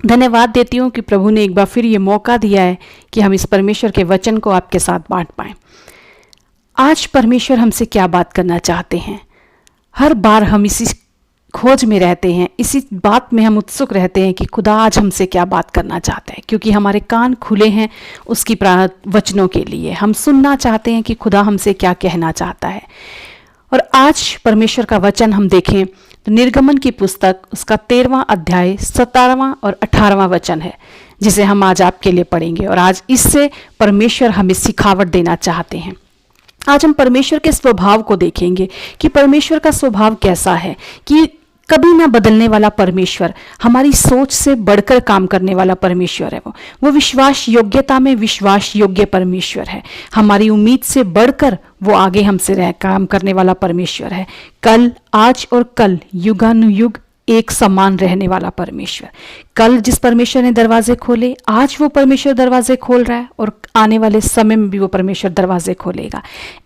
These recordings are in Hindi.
धन्यवाद देती हूँ कि प्रभु ने एक बार फिर ये मौका दिया है कि हम इस परमेश्वर के वचन को आपके साथ बांट पाएं। आज परमेश्वर हमसे क्या बात करना चाहते हैं? हर बार हम इसी खोज में रहते हैं, इसी बात में हम उत्सुक रहते हैं कि खुदा आज हमसे क्या बात करना चाहता है, क्योंकि हमारे कान खुले हैं उसकी वचनों के लिए। हम सुनना चाहते हैं कि खुदा हमसे क्या कहना चाहता है। और आज परमेश्वर का वचन हम देखें तो निर्गमन की पुस्तक उसका 13वां अध्याय 17वां और 18वां वचन है, जिसे हम आज आपके लिए पढ़ेंगे। और आज इससे परमेश्वर हमें सिखावट देना चाहते हैं। आज हम परमेश्वर के स्वभाव को देखेंगे कि परमेश्वर का स्वभाव कैसा है, कि कभी ना बदलने वाला परमेश्वर, हमारी सोच से बढ़कर काम करने वाला परमेश्वर है। वो विश्वास योग्यता में विश्वास योग्य परमेश्वर है। हमारी उम्मीद से बढ़कर वो आगे हमसे काम करने वाला परमेश्वर है। कल, आज और कल युगानुयुग एक समान रहने वाला परमेश्वर। कल जिस परमेश्वर ने दरवाजे खोले, आज वो परमेश्वर दरवाजे खोल रहा है और आने वाले समय में भी वो परमेश्वर दरवाजे खोलेगा।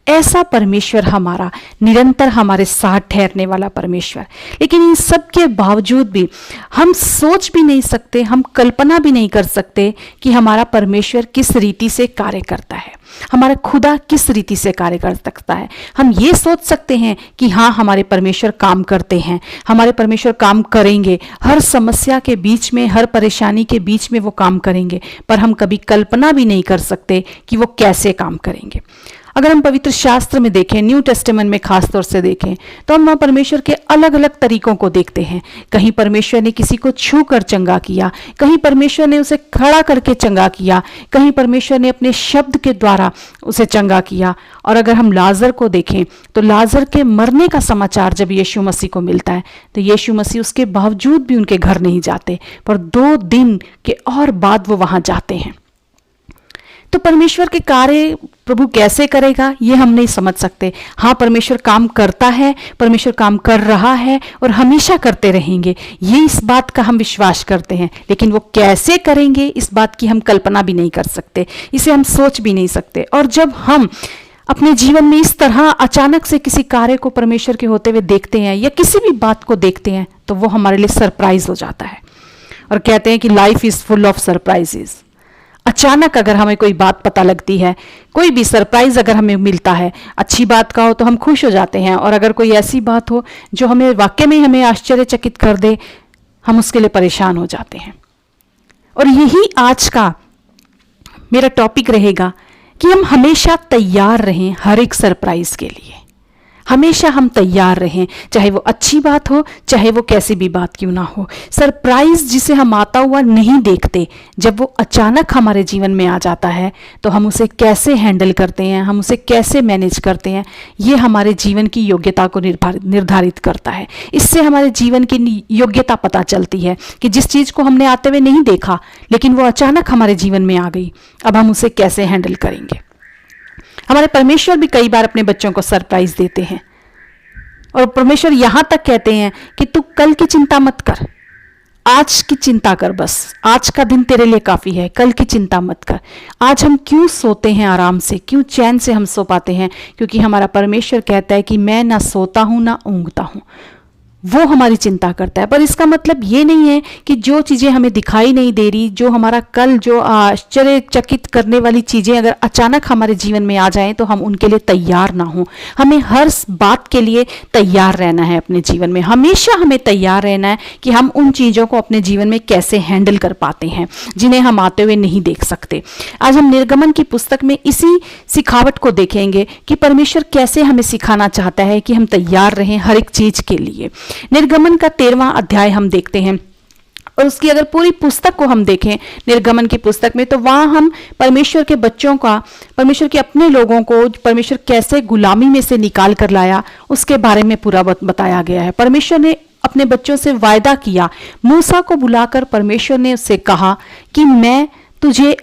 ऐसा परमेश्वर हमारा निरंतर हमारे साथ ठहरने वाला परमेश्वर। लेकिन इन सब के बावजूद भी हम सोच भी नहीं सकते, हम कल्पना भी नहीं कर सकते कि हमारा परमेश्वर किस रीति से कार्य करता है, हमारा खुदा किस रीति से कार्य कर सकता है। हम ये सोच सकते हैं कि हाँ, हमारे परमेश्वर काम करते हैं, हमारे परमेश्वर काम करेंगे, हर समस्या के बीच में, हर परेशानी के बीच में वो काम करेंगे, पर हम कभी कल्पना भी नहीं कर सकते कि वो कैसे काम करेंगे। अगर हम पवित्र शास्त्र में देखें, न्यू टेस्टामेंट में खास तौर से देखें, तो हम वहाँ परमेश्वर के अलग अलग तरीकों को देखते हैं। कहीं परमेश्वर ने किसी को छू कर चंगा किया, कहीं परमेश्वर ने उसे खड़ा करके चंगा किया, कहीं परमेश्वर ने अपने शब्द के द्वारा उसे चंगा किया। और अगर हम लाजर को देखें तो लाजर के मरने का समाचार जब यीशु मसीह को मिलता है तो यीशु मसीह उसके बावजूद भी उनके घर नहीं जाते, पर 2 दिन के और बाद वो वहाँ जाते हैं। तो परमेश्वर के कार्य प्रभु कैसे करेगा ये हम नहीं समझ सकते। हाँ, परमेश्वर काम करता है, परमेश्वर काम कर रहा है और हमेशा करते रहेंगे, ये इस बात का हम विश्वास करते हैं। लेकिन वो कैसे करेंगे इस बात की हम कल्पना भी नहीं कर सकते, इसे हम सोच भी नहीं सकते। और जब हम अपने जीवन में इस तरह अचानक से किसी कार्य को परमेश्वर के होते हुए देखते हैं या किसी भी बात को देखते हैं तो वो हमारे लिए सरप्राइज हो जाता है। और कहते हैं कि life is full of surprises. अचानक अगर हमें कोई बात पता लगती है, कोई भी सरप्राइज अगर हमें मिलता है, अच्छी बात का हो तो हम खुश हो जाते हैं, और अगर कोई ऐसी बात हो जो हमें वाकई में हमें आश्चर्यचकित कर दे, हम उसके लिए परेशान हो जाते हैं। और यही आज का मेरा टॉपिक रहेगा कि हम हमेशा तैयार रहें हर एक सरप्राइज के लिए। हमेशा हम तैयार रहें, चाहे वो अच्छी बात हो, चाहे वो कैसी भी बात क्यों ना हो। सरप्राइज जिसे हम आता हुआ नहीं देखते, जब वो अचानक हमारे जीवन में आ जाता है तो हम उसे कैसे हैंडल करते हैं, हम उसे कैसे मैनेज करते हैं, ये हमारे जीवन की योग्यता को निर्धारित करता है। इससे हमारे जीवन की योग्यता पता चलती है कि जिस चीज़ को हमने आते हुए नहीं देखा लेकिन वो अचानक हमारे जीवन में आ गई, अब हम उसे कैसे हैंडल करेंगे। हमारे परमेश्वर भी कई बार अपने बच्चों को सरप्राइज देते हैं, और परमेश्वर यहां तक कहते हैं कि तू कल की चिंता मत कर, आज की चिंता कर, बस आज का दिन तेरे लिए काफी है, कल की चिंता मत कर। आज हम क्यों सोते हैं आराम से, क्यों चैन से हम सो पाते हैं? क्योंकि हमारा परमेश्वर कहता है कि मैं ना सोता हूं ना ऊँघता हूं, वो हमारी चिंता करता है। पर इसका मतलब ये नहीं है कि जो चीज़ें हमें दिखाई नहीं दे रही, जो हमारा कल जो आश्चर्यचकित करने वाली चीज़ें अगर अचानक हमारे जीवन में आ जाएं तो हम उनके लिए तैयार ना हों। हमें हर बात के लिए तैयार रहना है अपने जीवन में, हमेशा हमें तैयार रहना है कि हम उन चीज़ों को अपने जीवन में कैसे हैंडल कर पाते हैं जिन्हें हम आते हुए नहीं देख सकते। आज हम निर्गमन की पुस्तक में इसी सिखावट को देखेंगे कि परमेश्वर कैसे हमें सिखाना चाहता है कि हम तैयार रहें हर एक चीज़ के लिए। निर्गमन का 13वां अध्याय हम देखते हैं, और उसकी अगर पूरी पुस्तक को हम देखें निर्गमन की पुस्तक में, तो वहां हम परमेश्वर के बच्चों का, परमेश्वर के अपने लोगों को परमेश्वर कैसे गुलामी में से निकाल कर लाया उसके बारे में पूरा बताया गया है। परमेश्वर ने अपने बच्चों से वायदा किया, मूसा को बुलाकर परमेश्वर ने उससे कहा कि मैं तुझे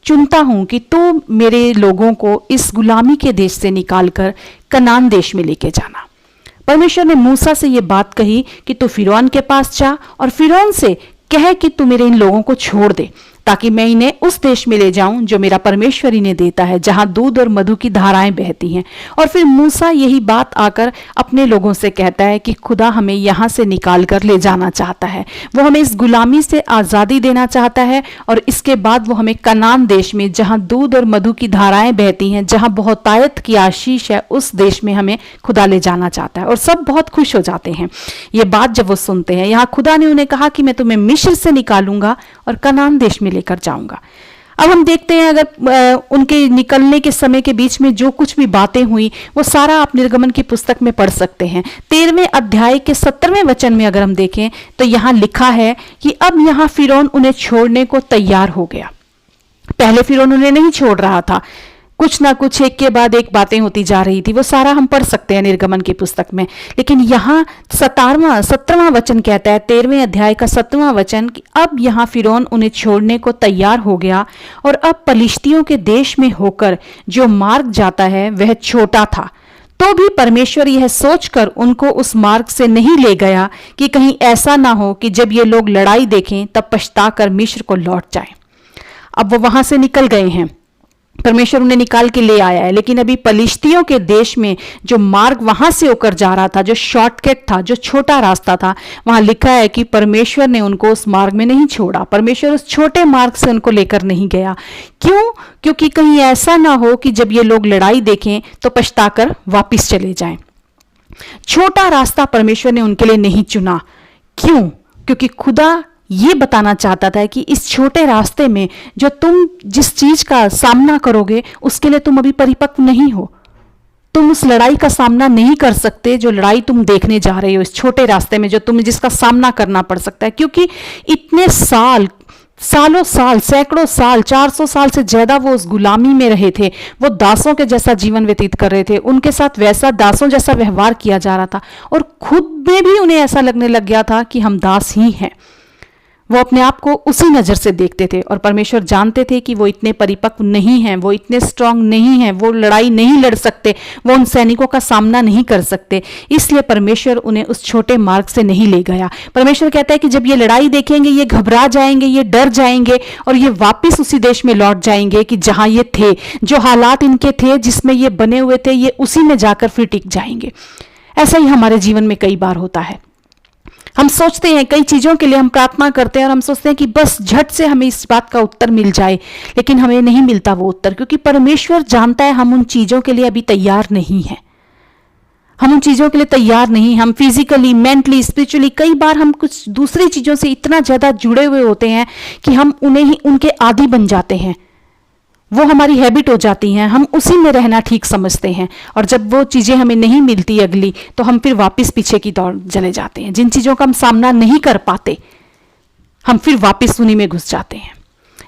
चुनता हूं कि तू मेरे लोगों को इस गुलामी के देश से निकालकर कनान देश में लेके जाना। परमेश्वर ने मूसा से ये बात कही कि तू फिरौन के पास जा और फिरौन से कह कि तू मेरे इन लोगों को छोड़ दे ताकि मैं इन्हें उस देश में ले जाऊं जो मेरा परमेश्वर इन्हें देता है, जहां दूध और मधु की धाराएं बहती हैं। और फिर मूसा यही बात आकर अपने लोगों से कहता है कि खुदा हमें यहां से निकाल कर ले जाना चाहता है, वो हमें इस गुलामी से आजादी देना चाहता है, और इसके बाद वो हमें कनान देश में, जहां दूध और मधु की धाराएं बहती हैं, जहां बहुतायत की आशीष है, उस देश में हमें खुदा ले जाना चाहता है। और सब बहुत खुश हो जाते हैं ये बात जब वो सुनते हैं। यहाँ खुदा ने उन्हें कहा कि मैं तुम्हें मिस्र से निकालूंगा और कनान देश में लेकर जाऊंगा। अब हम देखते हैं, अगर उनके निकलने के समय के बीच में जो कुछ भी बातें हुई वो सारा आप निर्गमन की पुस्तक में पढ़ सकते हैं। 13वें अध्याय के 17वें वचन में अगर हम देखें तो यहाँ लिखा है कि अब यहाँ फिरौन उन्हें छोड़ने को तैयार हो गया। पहले फिरौन उन्हें नहीं छोड़ रहा था, कुछ ना कुछ एक के बाद एक बातें होती जा रही थी, वो सारा हम पढ़ सकते हैं निर्गमन की पुस्तक में। लेकिन यहाँ 17वां वचन कहता है, 13वें अध्याय का 7वां वचन, कि अब यहाँ फिरौन उन्हें छोड़ने को तैयार हो गया और अब पलिश्तियों के देश में होकर जो मार्ग जाता है वह छोटा था। तो भी परमेश्वर यह सोचकर उनको उस मार्ग से नहीं ले गया कि कहीं ऐसा ना हो कि जब ये लोग लड़ाई देखें तब पछताकर मिस्र को लौट जाएं। अब वो वहां से निकल गए हैं, परमेश्वर उन्हें निकाल के ले आया है, लेकिन अभी पलिश्तियों के देश में जो मार्ग वहां से होकर जा रहा था, जो शॉर्टकट था, जो छोटा रास्ता था, वहां लिखा है कि परमेश्वर ने उनको उस मार्ग में नहीं छोड़ा, परमेश्वर उस छोटे मार्ग से उनको लेकर नहीं गया। क्यों? क्योंकि कहीं ऐसा ना हो कि जब ये लोग लड़ाई देखें तो पछताकर वापिस चले जाएं। छोटा रास्ता परमेश्वर ने उनके लिए नहीं चुना। क्यों? क्योंकि खुदा ये बताना चाहता था कि इस छोटे रास्ते में जो तुम जिस चीज का सामना करोगे उसके लिए तुम अभी परिपक्व नहीं हो, तुम उस लड़ाई का सामना नहीं कर सकते जो लड़ाई तुम देखने जा रहे हो इस छोटे रास्ते में, जो तुम्हें जिसका सामना करना पड़ सकता है। क्योंकि इतने सालों साल, सैकड़ों साल, 400 साल से ज्यादा वो उस गुलामी में रहे थे, वो दासों के जैसा जीवन व्यतीत कर रहे थे, उनके साथ वैसा दासों जैसा व्यवहार किया जा रहा था, और खुद में भी उन्हें ऐसा लगने लग गया था कि हम दास ही हैं। वो अपने आप को उसी नज़र से देखते थे, और परमेश्वर जानते थे कि वो इतने परिपक्व नहीं हैं, वो इतने स्ट्रांग नहीं हैं, वो लड़ाई नहीं लड़ सकते, वो उन सैनिकों का सामना नहीं कर सकते। इसलिए परमेश्वर उन्हें उस छोटे मार्ग से नहीं ले गया। परमेश्वर कहता है कि जब ये लड़ाई देखेंगे ये घबरा जाएंगे, ये डर जाएंगे, और ये वापिस उसी देश में लौट जाएंगे कि जहां ये थे, जो हालात इनके थे, जिसमें ये बने हुए थे, ये उसी में जाकर फिर टिक जाएंगे। ऐसा ही हमारे जीवन में कई बार होता है। हम सोचते हैं, कई चीज़ों के लिए हम प्रार्थना करते हैं और हम सोचते हैं कि बस झट से हमें इस बात का उत्तर मिल जाए, लेकिन हमें नहीं मिलता वो उत्तर, क्योंकि परमेश्वर जानता है हम उन चीज़ों के लिए अभी तैयार नहीं हैं। हम उन चीज़ों के लिए तैयार नहीं। हम फिजिकली, मेंटली, स्पिरिचुअली कई बार हम कुछ दूसरी चीज़ों से इतना ज़्यादा जुड़े हुए होते हैं कि हम उन्हें ही उनके आदी बन जाते हैं, वो हमारी हैबिट हो जाती हैं, हम उसी में रहना ठीक समझते हैं, और जब वो चीज़ें हमें नहीं मिलती अगली, तो हम फिर वापस पीछे की दौड़ चले जाते हैं। जिन चीज़ों का हम सामना नहीं कर पाते हम फिर वापस उन्हीं में घुस जाते हैं।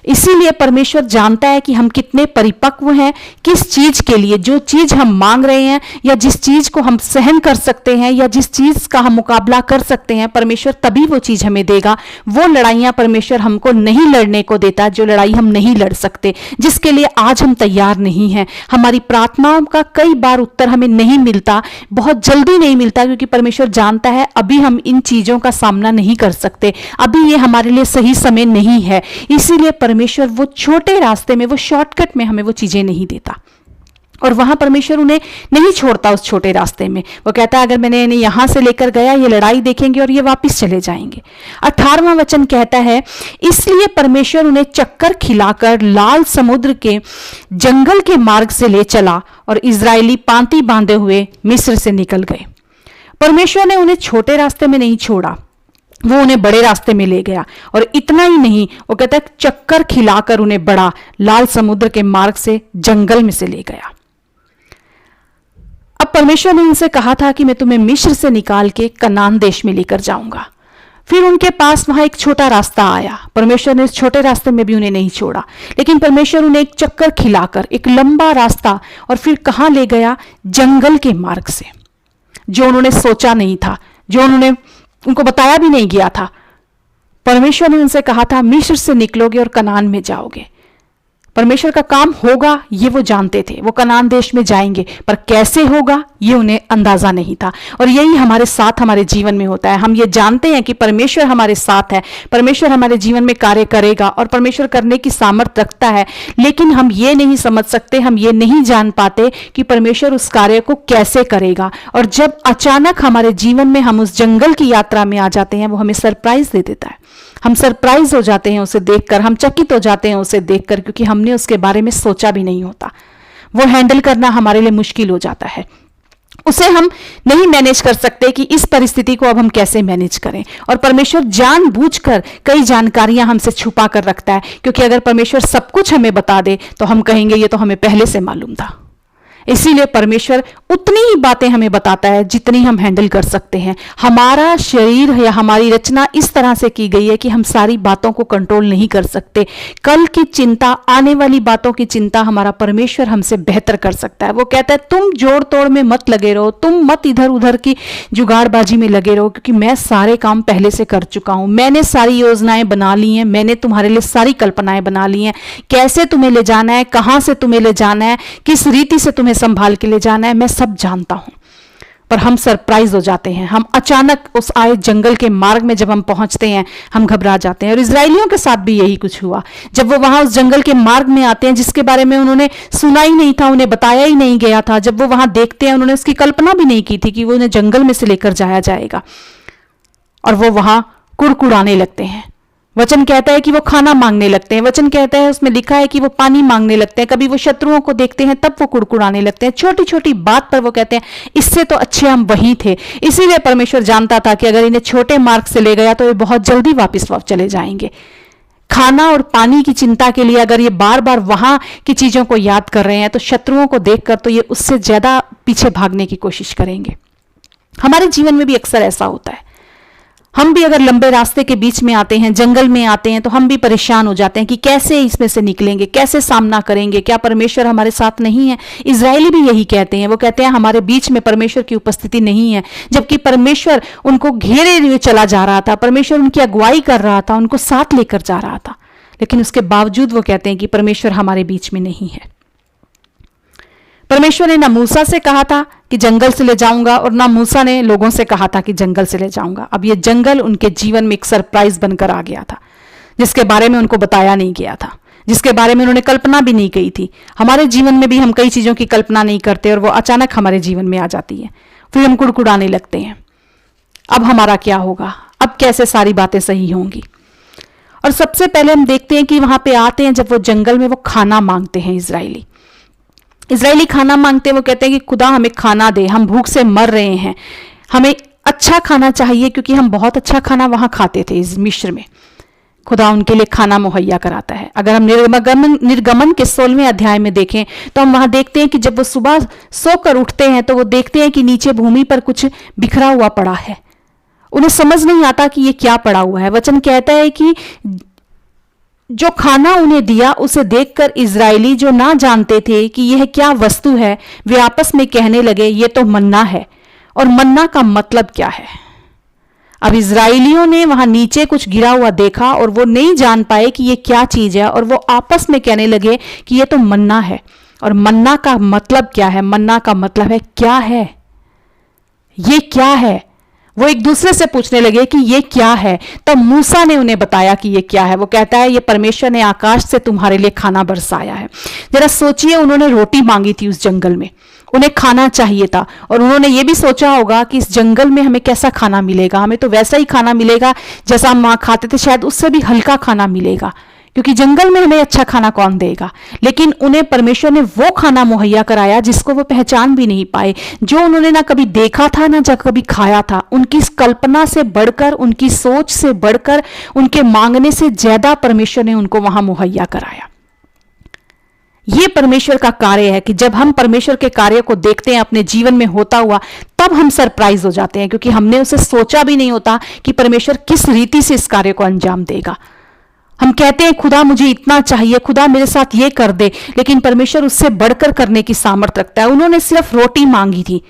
इसीलिए परमेश्वर जानता है कि हम कितने परिपक्व हैं, किस चीज के लिए, जो चीज हम मांग रहे हैं या जिस चीज को हम सहन कर सकते हैं या जिस चीज का हम मुकाबला कर सकते हैं, परमेश्वर तभी वो चीज हमें देगा। वो लड़ाइयां परमेश्वर हमको नहीं लड़ने को देता जो लड़ाई हम नहीं लड़ सकते, जिसके लिए आज हम तैयार नहीं हैं। हमारी प्रार्थनाओं का कई बार उत्तर हमें नहीं मिलता, बहुत जल्दी नहीं मिलता, क्योंकि परमेश्वर जानता है अभी हम इन चीजों का सामना नहीं कर सकते, अभी ये हमारे लिए सही समय नहीं है। इसीलिए परमेश्वर वो छोटे रास्ते में, वो शॉर्टकट में हमें वो चीजें नहीं देता, और वहां परमेश्वर उन्हें नहीं छोड़ता उस छोटे रास्ते में। वो कहता है अगर मैंने इन्हें यहां से लेकर गया, ये लड़ाई देखेंगे और ये वापस चले जाएंगे। 18वां वचन कहता है, इसलिए परमेश्वर उन्हें चक्कर खिलाकर लाल समुद्र के जंगल के मार्ग से ले चला और इजरायली पांति बांधे हुए मिस्र से निकल गए। परमेश्वर ने उन्हें छोटे रास्ते में नहीं छोड़ा, वो उन्हें बड़े रास्ते में ले गया। और इतना ही नहीं, वो कहता है चक्कर खिलाकर उन्हें बड़ा लाल समुद्र के मार्ग से जंगल में से ले गया। अब परमेश्वर ने उनसे कहा था कि मैं तुम्हें मिस्र से निकाल के कनान देश में लेकर जाऊंगा। फिर उनके पास वहां एक छोटा रास्ता आया। परमेश्वर ने इस छोटे रास्ते में भी उन्हें नहीं छोड़ा, लेकिन परमेश्वर उन्हें एक चक्कर खिलाकर एक लंबा रास्ता और फिर कहां ले गया? जंगल के मार्ग से, जो उन्होंने सोचा नहीं था, जो उनको बताया भी नहीं गया था। परमेश्वर ने उनसे कहा था मिस्र से निकलोगे और कनान में जाओगे। परमेश्वर का काम होगा ये वो जानते थे, वो कनान देश में जाएंगे, पर कैसे होगा ये उन्हें अंदाजा नहीं था। और यही हमारे साथ हमारे जीवन में होता है। हम ये जानते हैं कि परमेश्वर हमारे साथ है, परमेश्वर हमारे जीवन में कार्य करेगा और परमेश्वर करने की सामर्थ्य रखता है, लेकिन हम ये नहीं समझ सकते, हम ये नहीं जान पाते कि परमेश्वर उस कार्य को कैसे करेगा। और जब अचानक हमारे जीवन में हम उस जंगल की यात्रा में आ जाते हैं, वो हमें सरप्राइज दे देता है। हम सरप्राइज हो जाते हैं उसे देखकर, हम चकित हो जाते हैं उसे देखकर, क्योंकि हमने उसके बारे में सोचा भी नहीं होता। वो हैंडल करना हमारे लिए मुश्किल हो जाता है। उसे हम नहीं मैनेज कर सकते कि इस परिस्थिति को अब हम कैसे मैनेज करें। और परमेश्वर जानबूझकर कई जानकारियां हमसे छुपा कर रखता है, क्योंकि अगर परमेश्वर सब कुछ हमें बता दे तो हम कहेंगे ये तो हमें पहले से मालूम था। इसीलिए परमेश्वर उतनी ही बातें हमें बताता है जितनी हम हैंडल कर सकते हैं। हमारा शरीर या हमारी रचना इस तरह से की गई है कि हम सारी बातों को कंट्रोल नहीं कर सकते। कल की चिंता, आने वाली बातों की चिंता हमारा परमेश्वर हमसे बेहतर कर सकता है। वो कहता है तुम जोड़ तोड़ में मत लगे रहो, तुम मत इधर उधर की जुगाड़बाजी में लगे रहो, क्योंकि मैं सारे काम पहले से कर चुका हूं। मैंने सारी योजनाएं बना ली हैं, मैंने तुम्हारे लिए सारी कल्पनाएं बना ली हैं। कैसे तुम्हें ले जाना है, कहां से तुम्हें ले जाना है, किस रीति से तुम्हें संभाल के ले जाना है, मैं सब जानता हूं। पर हम सरप्राइज हो जाते हैं। हम अचानक उस आए जंगल के मार्ग में जब हम पहुंचते हैं, हम घबरा जाते हैं। और इजरायलियों के साथ भी यही कुछ हुआ। जब वो वहां उस जंगल के मार्ग में आते हैं जिसके बारे में उन्होंने सुना ही नहीं था, उन्हें बताया ही नहीं गया था, जब वो वहां देखते हैं, उन्होंने उसकी कल्पना भी नहीं की थी कि वो उन्हें जंगल में से लेकर जाया जाएगा, और वो वहां कुड़कुड़ाने लगते हैं। वचन कहता है कि वो खाना मांगने लगते हैं, वचन कहता है, उसमें लिखा है कि वो पानी मांगने लगते हैं। कभी वो शत्रुओं को देखते हैं तब वो कुड़कुड़ाने लगते हैं। छोटी छोटी बात पर वो कहते हैं इससे तो अच्छे हम वहीं थे। इसीलिए परमेश्वर जानता था कि अगर इन्हें छोटे मार्ग से ले गया तो ये बहुत जल्दी वापस चले जाएंगे। खाना और पानी की चिंता के लिए अगर ये बार बार वहां की चीजों को याद कर रहे हैं तो शत्रुओं को देखकर तो ये उससे ज्यादा पीछे भागने की कोशिश करेंगे। हमारे जीवन में भी अक्सर ऐसा होता है। हम भी अगर लंबे रास्ते के बीच में आते हैं, जंगल में आते हैं, तो हम भी परेशान हो जाते हैं कि कैसे इसमें से निकलेंगे, कैसे सामना करेंगे, क्या परमेश्वर हमारे साथ नहीं है। इजरायली भी यही कहते हैं। वो कहते हैं हमारे बीच में परमेश्वर की उपस्थिति नहीं है, जबकि परमेश्वर उनको घेरे हुए चला जा रहा था, परमेश्वर उनकी अगुवाई कर रहा था, उनको साथ लेकर जा रहा था, लेकिन उसके बावजूद वो कहते हैं कि परमेश्वर हमारे बीच में नहीं है। परमेश्वर ने ना मूसा से कहा था कि जंगल से ले जाऊंगा, और ना मूसा ने लोगों से कहा था कि जंगल से ले जाऊंगा। अब ये जंगल उनके जीवन में एक सरप्राइज बनकर आ गया था, जिसके बारे में उनको बताया नहीं गया था, जिसके बारे में उन्होंने कल्पना भी नहीं की थी। हमारे जीवन में भी हम कई चीजों की कल्पना नहीं करते और वो अचानक हमारे जीवन में आ जाती है, फिर हम कुड़कुड़ाने लगते हैं। अब हमारा क्या होगा, अब कैसे सारी बातें सही होंगी। और सबसे पहले हम देखते हैं कि वहां पे आते हैं, जब वो जंगल में वो खाना मांगते हैं। इजरायली खाना मांगते हैं। वो कहते हैं कि खुदा हमें खाना दे, हम भूख से मर रहे हैं, हमें अच्छा खाना चाहिए, क्योंकि हम बहुत अच्छा खाना वहां खाते थे इस मिस्र में। खुदा उनके लिए खाना मुहैया कराता है। अगर हम निर्गमन के 16वें अध्याय में देखें तो हम वहां देखते हैं कि जब वो सुबह सोकर उठते हैं तो वो देखते हैं कि नीचे भूमि पर कुछ बिखरा हुआ पड़ा है। उन्हें समझ नहीं आता कि ये क्या पड़ा हुआ है। वचन कहता है कि जो खाना उन्हें दिया उसे देखकर इजरायली, जो ना जानते थे कि यह क्या वस्तु है, वे आपस में कहने लगे ये तो मन्ना है। और मन्ना का मतलब क्या है? अब इजरायलियों ने वहां नीचे कुछ गिरा हुआ देखा और वो नहीं जान पाए कि ये क्या चीज है, और वो आपस में कहने लगे कि ये तो मन्ना है। और मन्ना का मतलब क्या है? मन्ना का मतलब है क्या है, ये क्या है। वो एक दूसरे से पूछने लगे कि ये क्या है। तब मूसा ने उन्हें बताया कि ये क्या है। वो कहता है ये परमेश्वर ने आकाश से तुम्हारे लिए खाना बरसाया है। जरा सोचिए, उन्होंने रोटी मांगी थी उस जंगल में, उन्हें खाना चाहिए था, और उन्होंने ये भी सोचा होगा कि इस जंगल में हमें कैसा खाना मिलेगा, हमें तो वैसा ही खाना मिलेगा जैसा हम वहां खाते थे, शायद उससे भी हल्का खाना मिलेगा, क्योंकि जंगल में हमें अच्छा खाना कौन देगा। लेकिन उन्हें परमेश्वर ने वो खाना मुहैया कराया जिसको वो पहचान भी नहीं पाए, जो उन्होंने ना कभी देखा था ना जब कभी खाया था। उनकी कल्पना से बढ़कर, उनकी सोच से बढ़कर, उनके मांगने से ज्यादा परमेश्वर ने उनको वहां मुहैया कराया। ये परमेश्वर का कार्य है कि जब हम परमेश्वर के कार्य को देखते हैं अपने जीवन में होता हुआ, तब हम सरप्राइज हो जाते हैं, क्योंकि हमने उसे सोचा भी नहीं होता कि परमेश्वर किस रीति से इस कार्य को अंजाम देगा। हम कहते हैं खुदा मुझे इतना चाहिए, खुदा मेरे साथ ये कर दे, लेकिन परमेश्वर उससे बढ़कर करने की सामर्थ्य रखता है। उन्होंने सिर्फ रोटी मांगी थी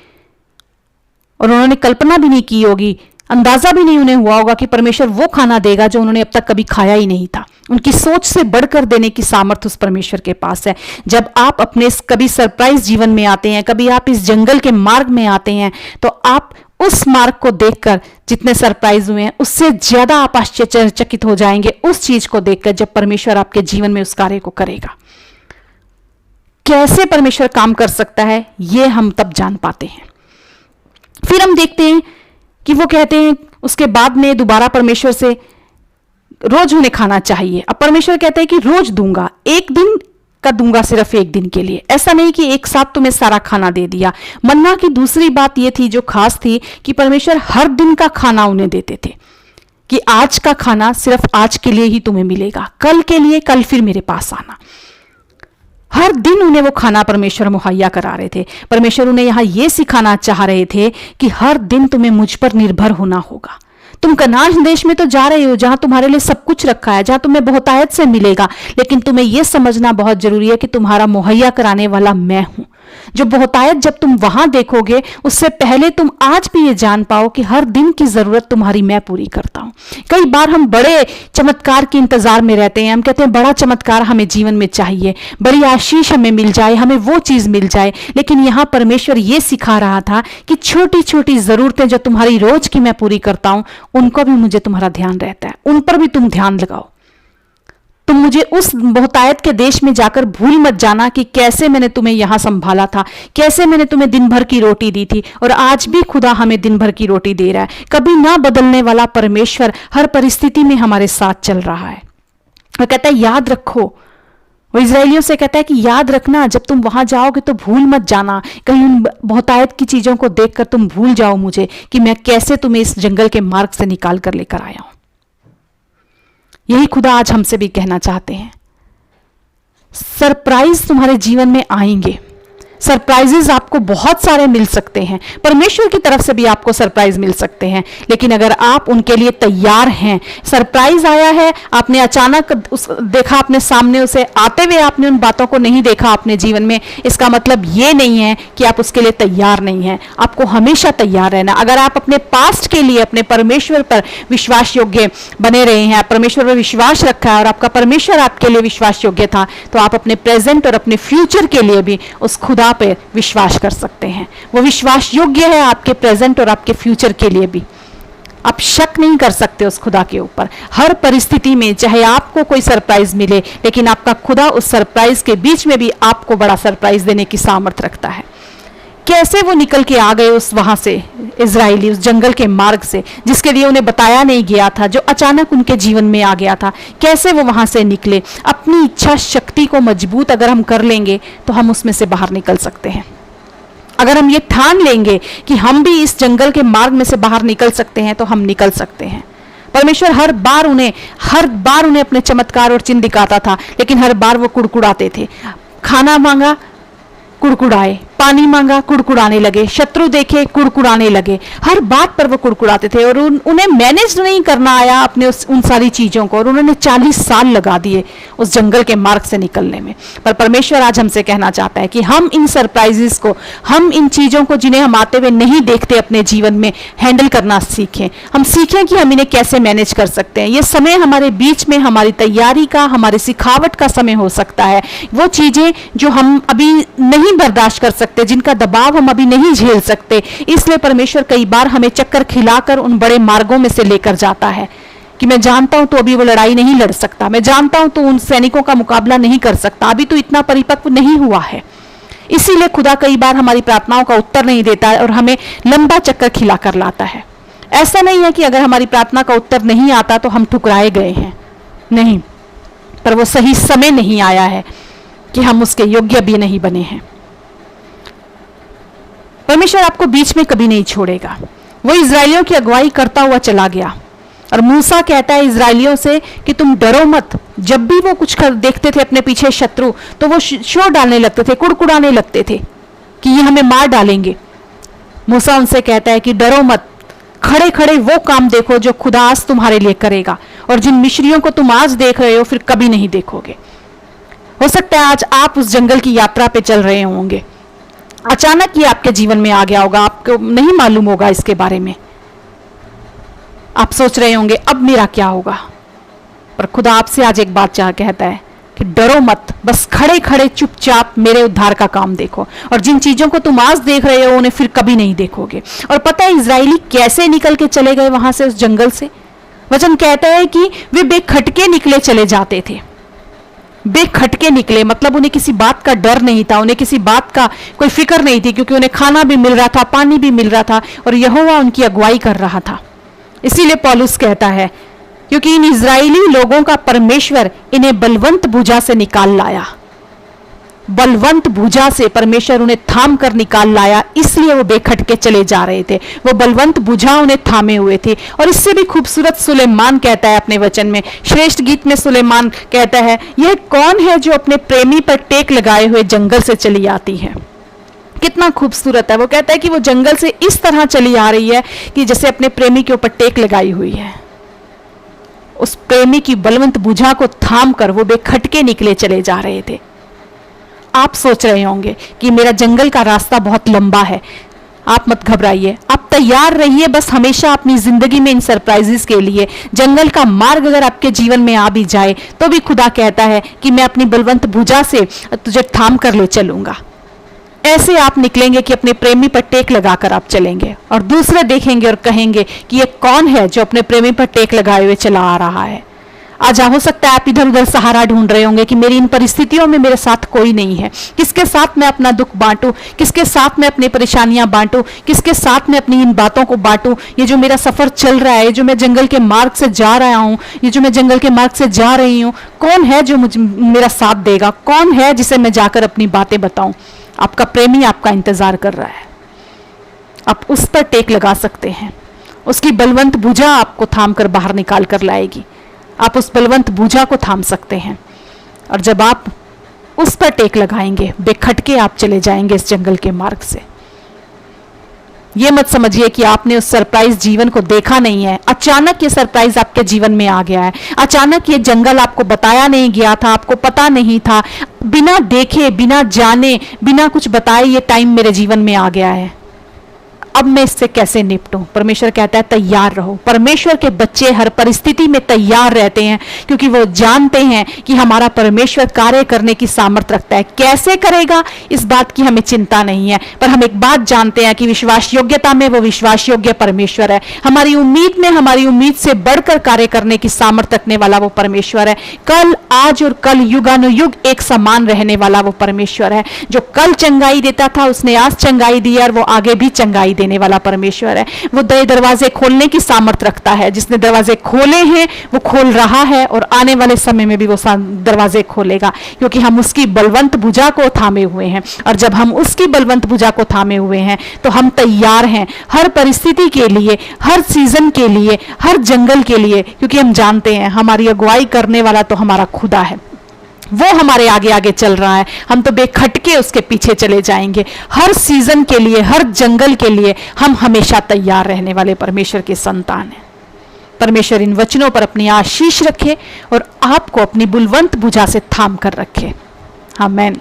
और उन्होंने कल्पना भी नहीं की होगी अंदाजा भी नहीं उन्हें हुआ होगा कि परमेश्वर वो खाना देगा जो उन्होंने अब तक कभी खाया ही नहीं था। उनकी सोच से बढ़कर देने की सामर्थ्य उस परमेश्वर के पास है। जब आप अपने कभी सरप्राइज जीवन में आते हैं, कभी आप इस जंगल के मार्ग में आते हैं, तो आप उस मार्ग को देखकर जितने सरप्राइज हुए हैं उससे ज्यादा आप आश्चर्यचकित हो जाएंगे उस चीज को देखकर जब परमेश्वर आपके जीवन में उस कार्य को करेगा। कैसे परमेश्वर काम कर सकता है ये हम तब जान पाते हैं। फिर हम देखते हैं कि वो कहते हैं उसके बाद में दोबारा परमेश्वर से रोज उन्हें खाना चाहिए। अब परमेश्वर कहते हैं कि रोज दूंगा, एक दिन का दूंगा, सिर्फ एक दिन के लिए। ऐसा नहीं कि एक साथ तुम्हें सारा खाना दे दिया। मन्ना की दूसरी बात यह थी जो खास थी कि परमेश्वर हर दिन का खाना उन्हें देते थे कि आज का खाना सिर्फ आज के लिए ही तुम्हें मिलेगा, कल के लिए कल फिर मेरे पास आना। हर दिन उन्हें वो खाना परमेश्वर मुहैया करा रहे थे। परमेश्वर उन्हें यहां यह सिखाना चाह रहे थे कि हर दिन तुम्हें मुझ पर निर्भर होना होगा। तुम कनान देश में तो जा रहे हो जहां तुम्हारे लिए सब कुछ रखा है, जहां तुम्हें बहुतायत से मिलेगा, लेकिन तुम्हें यह समझना बहुत जरूरी है कि तुम्हारा मुहैया कराने वाला मैं हूं। जो बहुतायत जब तुम वहां देखोगे उससे पहले तुम आज भी ये जान पाओ कि हर दिन की जरूरत तुम्हारी मैं पूरी करता हूं। कई बार हम बड़े चमत्कार के इंतजार में रहते हैं। हम कहते हैं बड़ा चमत्कार हमें जीवन में चाहिए, बड़ी आशीष हमें मिल जाए, हमें वो चीज मिल जाए। लेकिन यहां परमेश्वर ये सिखा रहा था कि छोटी छोटी जरूरतें जो तुम्हारी रोज की मैं पूरी करता हूं उनको भी मुझे तुम्हारा ध्यान रहता है, उन पर भी तुम ध्यान लगाओ। तुम मुझे उस बहुतायत के देश में जाकर भूल मत जाना कि कैसे मैंने तुम्हें यहां संभाला था, कैसे मैंने तुम्हें दिन भर की रोटी दी थी, और आज भी खुदा हमें दिन भर की रोटी दे रहा है। कभी ना बदलने वाला परमेश्वर हर परिस्थिति में हमारे साथ चल रहा है। वो कहता है याद रखो, वो इजरायलियों से कहता है कि याद रखना जब तुम वहां जाओगे तो भूल मत जाना, कहीं उन बहुतायत की चीजों को देखकर तुम भूल जाओ मुझे कि मैं कैसे तुम्हें इस जंगल के मार्ग से निकाल कर लेकर आया हूं। यही खुदा आज हमसे भी कहना चाहते हैं। सरप्राइज तुम्हारे जीवन में आएंगे, सरप्राइजेस आपको बहुत सारे मिल सकते हैं, परमेश्वर की तरफ से भी आपको सरप्राइज मिल सकते हैं, लेकिन अगर आप उनके लिए तैयार हैं। सरप्राइज आया है, आपने अचानक देखा अपने सामने, उसे आते हुए आपने उन बातों को नहीं देखा अपने जीवन में, इसका मतलब ये नहीं है कि आप उसके लिए तैयार नहीं हैं। आपको हमेशा तैयार रहना। अगर आप अपने पास्ट के लिए अपने परमेश्वर पर विश्वास योग्य बने रहे हैं, परमेश्वर पर विश्वास रखा है और आपका परमेश्वर आपके लिए विश्वास योग्य था, तो आप अपने प्रेजेंट और अपने फ्यूचर के लिए भी उस खुदा पे विश्वास कर सकते हैं। वो विश्वास योग्य है आपके प्रेजेंट और आपके फ्यूचर के लिए भी। आप शक नहीं कर सकते उस खुदा के ऊपर। हर परिस्थिति में चाहे आपको कोई सरप्राइज मिले, लेकिन आपका खुदा उस सरप्राइज के बीच में भी आपको बड़ा सरप्राइज देने की सामर्थ रखता है। कैसे वो निकल के आ गए उस वहां से, इजराइली उस जंगल के मार्ग से जिसके लिए उन्हें बताया नहीं गया था, जो अचानक उनके जीवन में आ गया था, कैसे वो वहां से निकले। अपनी इच्छा शक्ति को मजबूत अगर हम कर लेंगे तो हम उसमें से बाहर निकल सकते हैं। अगर हम ये ठान लेंगे कि हम भी इस जंगल के मार्ग में से बाहर निकल सकते हैं तो हम निकल सकते हैं। परमेश्वर हर बार उन्हें अपने चमत्कार और चिन्ह दिखाता था, लेकिन हर बार वो कुड़कुड़ाते थे। खाना मांगा, कुड़कुड़ाए, पानी मांगा, कुड़कुड़ाने लगे, शत्रु देखे, कुड़कुड़ाने लगे। हर बात पर वो कुड़कुड़ाते थे और उन्हें मैनेज नहीं करना आया अपने उन सारी चीजों को, और उन्होंने 40 साल लगा दिए उस जंगल के मार्ग से निकलने में। पर परमेश्वर आज हमसे कहना चाहता है कि हम इन सरप्राइजेस को, हम इन चीजों को जिन्हें हम आते हुए नहीं देखते अपने जीवन में, हैंडल करना सीखें। हम सीखें कि हम इन्हें कैसे मैनेज कर सकते हैं। ये समय हमारे बीच में हमारी तैयारी का, हमारे सिखावट का समय हो सकता है। वो चीजें जो हम अभी नहीं बर्दाश्त कर सकते, जिनका दबाव हम अभी नहीं झेल सकते, इसलिए परमेश्वर कई बार हमें चक्कर खिलाकर उन बड़े मार्गों में से लेकर जाता है कि मैं जानता हूं तो अभी वो लड़ाई नहीं लड़ सकता, मैं जानता हूं तो उन सैनिकों का मुकाबला नहीं कर सकता, अभी तो इतना परिपक्व नहीं हुआ है। इसीलिए खुदा कई बार हमारी प्रार्थनाओं का उत्तर नहीं देता है और हमें लंबा चक्कर खिलाकर लाता है। ऐसा नहीं है कि अगर हमारी प्रार्थना का उत्तर नहीं आता तो हम ठुकराए गए हैं, नहीं, पर वो सही समय नहीं आया है कि हम उसके योग्य भी नहीं बने हैं। परमेश्वर आपको बीच में कभी नहीं छोड़ेगा। वो इजरायलियों की अगुवाई करता हुआ चला गया और मूसा कहता है इजरायलियों से कि तुम डरो मत। जब भी वो कुछ देखते थे अपने पीछे शत्रु, तो वो शोर डालने लगते थे, कुड़कुड़ाने लगते थे कि ये हमें मार डालेंगे। मूसा उनसे कहता है कि डरो मत, खड़े खड़े वो काम देखो जो खुदा आज तुम्हारे लिए करेगा, और जिन मिस्रियों को तुम आज देख रहे हो फिर कभी नहीं देखोगे। हो सकता है आज आप उस जंगल की यात्रा पे चल रहे होंगे, अचानक ये आपके जीवन में आ गया होगा, आपको नहीं मालूम होगा इसके बारे में, आप सोच रहे होंगे अब मेरा क्या होगा, पर खुदा आपसे आज एक बात कहता है कि डरो मत, बस खड़े खड़े चुपचाप मेरे उद्धार का काम देखो, और जिन चीजों को तुम आज देख रहे हो उन्हें फिर कभी नहीं देखोगे। और पता है इजरायली कैसे निकल के चले गए वहां से, उस जंगल से? वचन कहता है कि वे बेखटके निकले चले जाते थे। बेखटके निकले मतलब उन्हें किसी बात का डर नहीं था, उन्हें किसी बात का कोई फिक्र नहीं थी, क्योंकि उन्हें खाना भी मिल रहा था, पानी भी मिल रहा था, और यहोवा उनकी अगुवाई कर रहा था। इसीलिए पौलुस कहता है, क्योंकि इन इजरायली लोगों का परमेश्वर इन्हें बलवंत भुजा से निकाल लाया, बलवंत भुजा से परमेश्वर उन्हें थाम कर निकाल लाया, इसलिए वो बेखटके चले जा रहे थे। वो बलवंत भुजा उन्हें थामे हुए थी। और इससे भी खूबसूरत सुलेमान कहता है अपने वचन में, श्रेष्ठ गीत में सुलेमान कहता है, यह कौन है जो अपने प्रेमी पर टेक लगाए हुए जंगल से चली आती है। कितना खूबसूरत है। वो कहता है कि वो जंगल से इस तरह चली आ रही है कि जैसे अपने प्रेमी के ऊपर टेक लगाई हुई है। उस प्रेमी की बलवंत भुजा को थाम कर वो बेखटके निकले चले जा रहे थे। आप सोच रहे होंगे कि मेरा जंगल का रास्ता बहुत लंबा है। आप मत घबराइए, आप तैयार रहिए बस हमेशा अपनी जिंदगी में इन सरप्राइजेस के लिए। जंगल का मार्ग अगर आपके जीवन में आ भी जाए तो भी खुदा कहता है कि मैं अपनी बलवंत भुजा से तुझे थाम कर ले चलूंगा। ऐसे आप निकलेंगे कि अपने प्रेमी पर टेक लगाकर आप चलेंगे, और दूसरे देखेंगे और कहेंगे कि ये कौन है जो अपने प्रेमी पर टेक लगाए हुए चला आ रहा है। आज हो सकता है आप इधर उधर सहारा ढूंढ रहे होंगे कि मेरी इन परिस्थितियों में मेरे साथ कोई नहीं है, किसके साथ मैं अपना दुख बांटूं, किसके साथ मैं अपनी परेशानियां बांटूं, किसके साथ मैं अपनी इन बातों को बांटूं। ये जो मेरा सफर चल रहा है, जो मैं जंगल के मार्ग से जा रहा हूं, ये जो मैं जंगल के मार्ग से जा रही हूं, कौन है जो मुझे मेरा साथ देगा, कौन है जिसे मैं जाकर अपनी बातें बताऊं। आपका प्रेमी आपका इंतजार कर रहा है, आप उस पर टेक लगा सकते हैं। उसकी बलवंत भुजा आपको थाम कर बाहर निकाल कर लाएगी। आप उस बलवंत भुजा को थाम सकते हैं, और जब आप उस पर टेक लगाएंगे बेखटके आप चले जाएंगे इस जंगल के मार्ग से। ये मत समझिए कि आपने उस सरप्राइज जीवन को देखा नहीं है। अचानक ये सरप्राइज आपके जीवन में आ गया है। अचानक ये जंगल आपको बताया नहीं गया था, आपको पता नहीं था। बिना देखे, बिना जाने, बिना कुछ बताए ये टाइम मेरे जीवन में आ गया है। अब मैं इससे कैसे निपटूं? परमेश्वर कहता है तैयार रहो। परमेश्वर के बच्चे हर परिस्थिति में तैयार रहते हैं, क्योंकि वो जानते हैं कि हमारा परमेश्वर कार्य करने की सामर्थ्य रखता है। कैसे करेगा इस बात की हमें चिंता नहीं है, पर हम एक बात जानते हैं कि विश्वास योग्यता में वो विश्वास योग्य परमेश्वर है। हमारी उम्मीद में, हमारी उम्मीद से बढ़कर कार्य करने की सामर्थ्य रखने वाला वो परमेश्वर है। कल, आज और कल युगानुयुग एक समान रहने वाला वो परमेश्वर है। जो कल चंगाई देता था उसने आज चंगाई दी, और वो आगे भी चंगाई देने वाला परमेश्वर है। वो दरवाजे खोलने की सामर्थ्य रखता है। जिसने दरवाजे खोले हैं वो खोल रहा है, और आने वाले समय में भी वो दरवाजे खोलेगा, क्योंकि हम उसकी बलवंत भुजा को थामे हुए हैं। और जब हम उसकी बलवंत भुजा को थामे हुए हैं तो हम तैयार हैं हर परिस्थिति के लिए, हर सीजन के लिए, हर जंगल के लिए, क्योंकि हम जानते हैं हमारी अगुवाई करने वाला तो हमारा खुदा है। वो हमारे आगे आगे चल रहा है, हम तो बेखटके उसके पीछे चले जाएंगे। हर सीजन के लिए, हर जंगल के लिए हम हमेशा तैयार रहने वाले परमेश्वर के संतान हैं। परमेश्वर इन वचनों पर अपनी आशीष रखे और आपको अपनी बुलवंत भुजा से थाम कर रखे। आमीन।